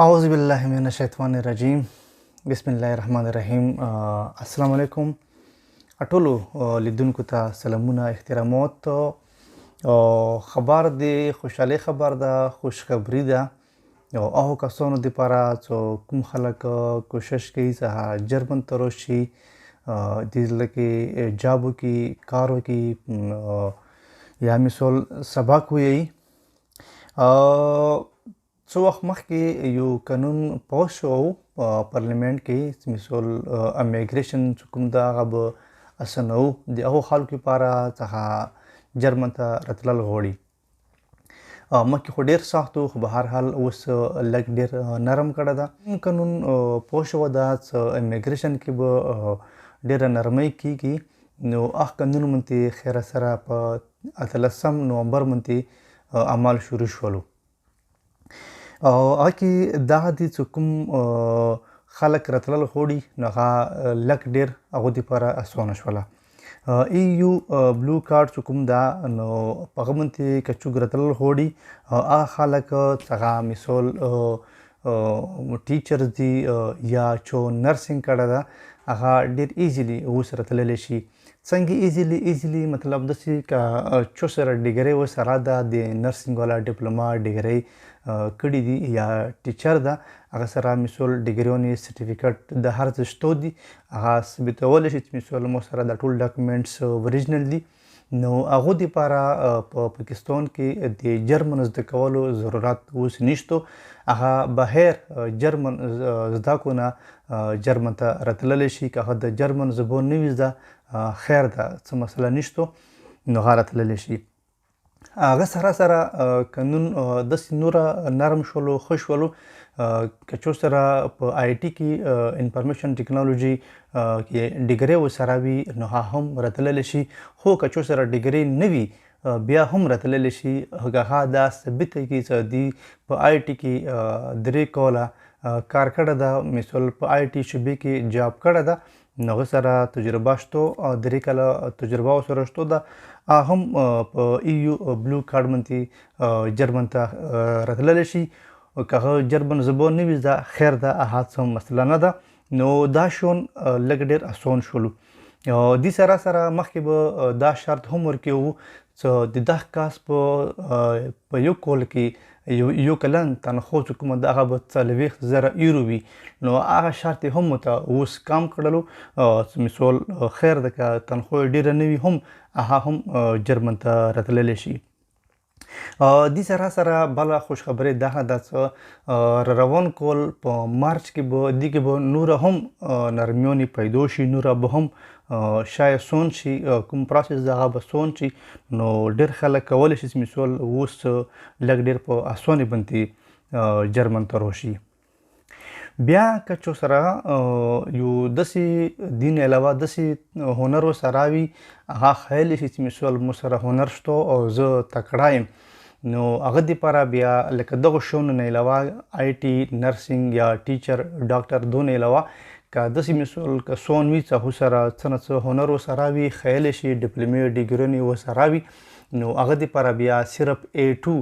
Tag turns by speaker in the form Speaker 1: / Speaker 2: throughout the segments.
Speaker 1: اعوذ بالله من الشیطان الرجیم بسم الله الرحمن الرحیم. السلام علیکم ټولو لیدونکو ته سلامونه احترامات. خبر دی خوشحالي خبر ده، خوشخبری ده او هغو کسانو دپاره چې کوم خلک کوشش کوي چې جرمن ته راشي، دلته کې جاب وکړي، کار وکړي یا مثال سبق ووایي. څو وخت مخکې یو قانون پاس شو په پارلیمنت کې، مثال امیګریشن چې کوم ده هغه به اسانه و د هغو خلکو لپاره څخه جرمن ته راتلل غواړي. مخکې خو ډېر سخت و، خو به هر حال اوس لږ ډېر نرم کړی ده. قانون پاس شوی ده چې امیګریشن کې به ډېره نرمۍ کیږي. نو هغه قانون منتې خیره سره په 18 نومبر منتې عمل شروع شولو. هغه کې دغه دي چې کوم خلک راتلل غواړي نو هغه لږ ډېر هغوی دپاره اسانه شوله. EU بلو کارډ چې کوم ده نو په هغه منتې که څوک راتلل غواړي هغه خلک چې هغه مثال ټیچرز دي یا چې نرسنګ کړی ده هغه ډېر ایزیلي اوس راتللی شي. څنګه ایزیلي مطلب داسې که چا سره ډګرۍ ورسره ده، د نرسنګ والا ډپلوما ډګرۍ کړي دي یا ټیچر ده، هغه سره مثال ډګریونې سرټیفیکټ د هر څه شته دي، هغه ثبتولی شي چې مثال مو سره دا ټول ډاکومنټس اوریجنل دي. نو هغو دپاره په پاکستان کې د جرمن زده کولو ضرورت اوس نشته. هغه بهر جرمن زده کو نه جرمن ته راتللی شي. که هغه د جرمن زبان نه وي زده خیر ده، څه مسله نشته، نو هغه راتللی شي. هغه سره سره قانون داسې نوره نرم شولو، ښه شولو. که چا سره په آی ټي کې انفارمیشن ټیکنالوژي کې ډګرۍ ورسره وي نو هغه هم راتللی شي. خو که چا سره ډګرۍ نه وي بیا هم راتللی شي. هغه دا ثبته کړي چې دوی په آی ټي کې 3 کاله کار کړی ده، مثال په آی ټي شعبې کې جاب کړی ده، نو هغه سره تجربه شته، 3 کاله تجربه ورسره شته ده. هم په EU بلو کارډ منتې جرمن ته راتللی شي. که هغه جرمن زبان نه وي زده خیر ده، هغه څه مسله نه ده. نو دا شون لږ ډېر اسان شولو. دې سره سره مخکې به دا شرط هم ورکوي چې د دغه کس په یو کال کې یو کلن تنخوا چې کومه ده هغه به 40,000 یورو وي. نو هغه شرط یې هم ورته اوس کم کړلو. مثال خیر ده که تنخوا یې ډېره نه وي هم هغه هم جرمن ته راتللی شي. دې سره سره بله خوشخبري دغه ده چې روان کال په مارچ کې به دې کې به نوره هم نرمیانې پیدا شي، نوره به هم شاید سون شي، کوم پروسس ده هغه به سون شي. نو ډېر خلک کولی شي چې مثال اوس لږ ډېر په اسانۍ باندې جرمن ته راشي. بیا که چا سره یو داسې دین علاوه داسې هنر ورسره وي هغه ښیلی شي چې مثال مو سره هنر شته او زه تکړه یم، نو هغه دپاره بیا لکه دغو شیانو نه علاوه آی ټي، نرسنګ یا ټیچر، ډاکټر دونه علاوه که داسې مثال که سون وي چې هغو سره څه نه څه هنر ورسره وي، ښیلی شي، ډپلومې ډګرونه ورسره وي، نو هغه دپاره بیا صرف A2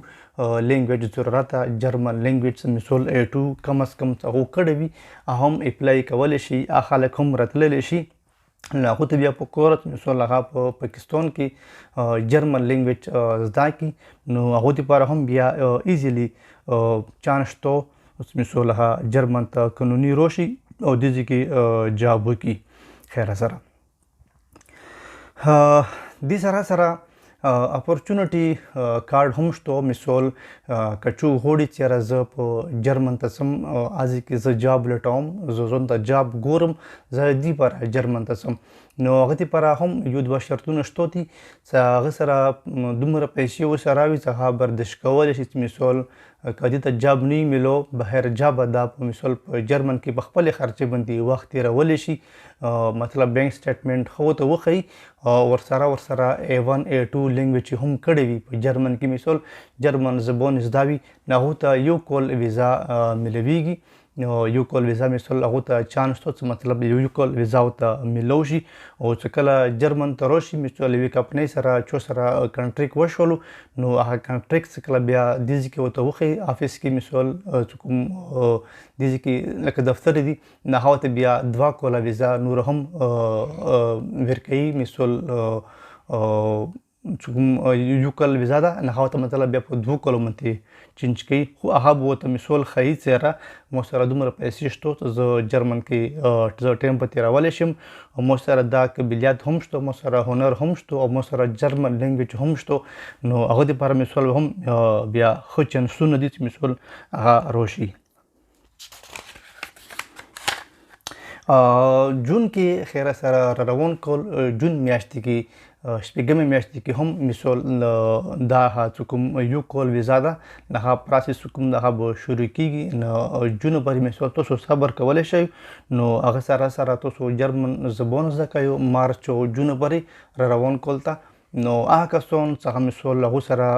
Speaker 1: لینګویج ضرورت ده. جرمن لینګویج مثال A2 کم از کم هغو کړی وي هغه هم اپلای کولی شي. هغه خلک هم راتللی شي. نو هغو ته بیا په کور مثال هغه په پاکستان کې جرمن لینګویج زده کړي، نو هغو دپاره هم بیا ایزیلي چانس شته مثال هغه جرمن ته قانوني راشي او دې ځای کې جاب وکړي خیره سره. دې سره سره اپورچونټي کارډ هم شته. مثال که څوک غواړي چې یاره زه په جرمن ته ځم، هسې کې زه جاب لټوم، زه ځان ته جاب ګورم، زه دې لپاره جرمن ته ځم، نو هغه دپاره هم یو دوه شرطونه شته دي چې هغه سره دومره پیسې ورسره وي چې هغه برداشت کولی شي چې مثال که دې ته جاب نه وي میلو بهر جابه ده په مثال په جرمن کې په خپلې خرچې باندې وخت تېرولی شي. مطلب بینک سټیټمنټ ښه ورته وښیي، ورسره A1 A2 لینګویج هم کړی وي په جرمن کې، مثال جرمن زبان زده وي، نو هغو ته یو کال ویزا میلویږي. یو کال ویزا مثال هغو ته چانس شته څه مطلب یو کال ویزا ورته میلو شي او چې کله جرمن ته راشي مثال یوې کمپنۍ سره چو سره کنټریکټ وشولو نو هغه کنټریکټ چې کله بیا دې ځای کې ورته وښیي افس کې مثال چې کوم دې ځای کې لکه دفتر دي نو هغه ورته بیا 2 کاله ویزا نور هم ورکوي مثال چې کوم یو کال ویزا ده نه هغه ته مطلب بیا په 2 کالو باندې چینج کوي خو هغه به ورته مثال ښایي څېره مو سره دومره پیسې شته چې زه جرمن کې زه ټایم په تېرولی شم او مو سره دا قابلیت هم شته مو سره هنر هم شته او مو سره جرمن لینګویج هم شته نو هغه دپاره مثال هم بیا ښه چانسونه دي چې مثال هغه راشي. جون کې خیره سره روان کال جون میاشتې کې شپږمې میاشتې کې هم مثال دا چې کوم یو کال ویزا ده د هغه پروسس کوم د هغه به شروع کېږي نو جون پورې مثال تاسو صبر کولی شئ نو هغه سره سره تاسو جرمن زبان زده کوئ مارچ او جون پورې را روان کال ته نو هغه کسان چې هغه مثال هغو سره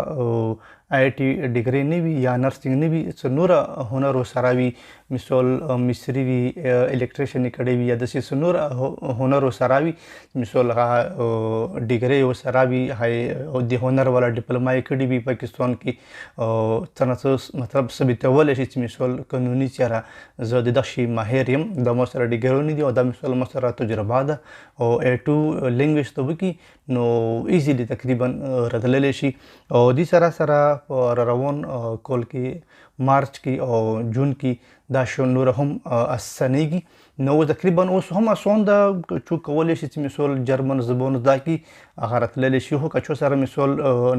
Speaker 1: آی ټي ډیګري نه وي یا نرسنګ نه وي څه نوره هنر ورسره وي مثال مصري وي الکتریشن یې کړی وي یا داسې څه نور هنر ورسره وي مثال هغه ډیګري ورسره وي د هنر والا ډیپلوما یې کړې وي پاکستان کې څه نه څه مطلب ثابتولی شي چې مثال قانوني چاره زه د دغه شي ماهر یم دا ما سره ډیګري نه دي او دا مثال ما سره تجربه ده او A2 لینګویج ته وکړي نو ایزیلی تقریبا راتللی شي او دې سره سره په روان کال کې مارچ کې او جون کې دا شی نور هم اسانیږي نو تقریبا اوس هم اسان ده چې کولی شي چې مثال جرمن زبان زده کړي هغه راتللی شي خو که چا سره مثال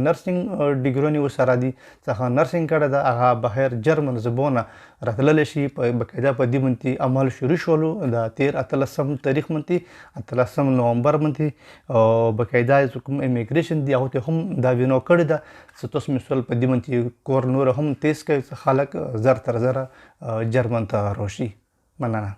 Speaker 1: نرسنګ ډیګرونې ورسره دي څخه نرسنګ کړی ده هغه بهر جرمن زبانه راتللی شي بقاعده په دې باندې عمل شروع شولو د 13 تاریخ باندې 13 نومبر باندې بقاعده چې کوم امیګریشن دي هغو ته هم دا وینو کړې ده چې تاسو مثال په دې باندې کور نور هم تیز کوي چې خلک زر تر زره جرمن ته راشي. مننه.